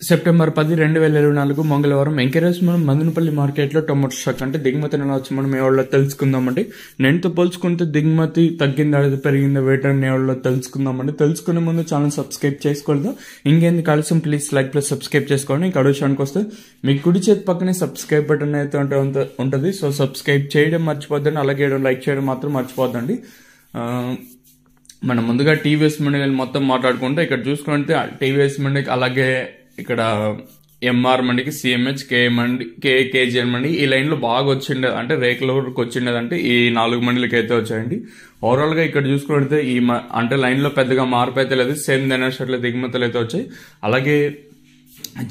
September 10, 2024 మంగళవారం encourage మనం మదనపల్లి మార్కెట్లో టొమాటో స్టాక్ అంటే దిగుమతి ఎలా వచ్చి మనం ఎవరిలో తెలుసుకుందామండి. నేనుతో పోల్చుకుంటే దిగుమతి తగ్గిందా పెరిగిందా వేటని ఎవరిలో తెలుసుకుందామండి. తెలుసుకునే ముందు ఛానల్ సబ్స్క్రైబ్ చేసుకోలేదు. ఇంకేంది కలిసి ప్లీజ్ లైక్ ప్లస్ సబ్స్క్రైబ్ చేసుకోండి. ఇంకా విషయానికి వస్తే మీ కుడి చేతి పక్కనే సబ్స్క్రైబ్ బటన్ అయితే ఉంటుంది. సో సబ్స్క్రైబ్ చేయడం మర్చిపోద్దండి, అలాగే లైక్ చేయడం మాత్రం మర్చిపోద్దండి. మనం ముందుగా టీవీఎస్ మండలి మొత్తం మాట్లాడుకుంటే ఇక్కడ చూసుకుంటే టీవీఎస్ మండికి అలాగే ఇక్కడ ఎంఆర్ మండికి సిఎంహెచ్ కేజీఎన్ మండి ఈ లైన్లో బాగా వచ్చిండేది, అంటే రేకుల వరకు వచ్చిండేది, అంటే ఈ 4 మండలికి అయితే వచ్చాయండి. ఓవరాల్ గా ఇక్కడ చూసుకుంటే అంటే లైన్లో పెద్దగా మార్పు అయితే లేదు, సేమ్ దైనర్షట్ల దిగుమతులు అయితే వచ్చాయి. అలాగే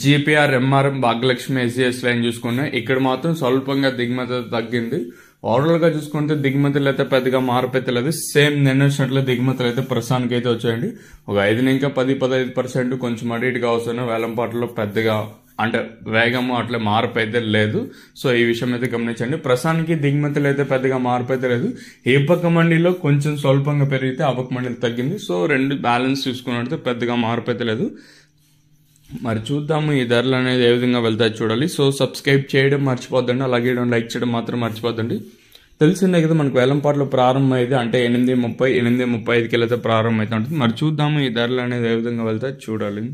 GPR MRM Bhagyalakshmi SGS line చూసుకున్నా ఇక్కడ మాత్రం స్వల్పంగా దిగుమతి తగ్గింది. ఓవరాల్ గా చూసుకుంటే దిగుమతులు అయితే పెద్దగా మార్పు అయితే లేదు, సేమ్ నిన్నట్ల దిగుమతులు అయితే ప్రస్తుతానికి అయితే వచ్చాయండి. ఒక 5 ఇంకా 10-15% కొంచెం అటు ఇటుగా వస్తున్నాయి. వేలంపాటలో పెద్దగా అంటే వేగము అట్లా మార్పు అయితే లేదు. సో ఈ విషయం అయితే గమనించండి. ప్రస్తుతానికి దిగుమతులు అయితే పెద్దగా మార్పు అయితే లేదు. ఏ పక్క మండీలో కొంచెం స్వల్పంగా పెరిగితే ఆ పక్క మండీలో తగ్గింది. సో రెండు బ్యాలెన్స్ చూసుకున్నట్టు పెద్దగా మార్పు అయితే లేదు. మరి చూద్దాము ఈ ధరలు అనేది ఏ విధంగా వెళ్తాయి చూడాలి. సో సబ్స్క్రైబ్ చేయడం మర్చిపోద్దండి, అలాగే లైక్ చేయడం మాత్రం మర్చిపోద్దండి. తెలిసిందే కదా మనకు వేలంపాటలో ప్రారంభం అయితే అంటే 8:30, 8:35కి వెళ్తే ప్రారంభం అయితే ఉంటుంది. మరి చూద్దాము ఈ ధరలు అనేది ఏ విధంగా వెళ్తాయి చూడాలి.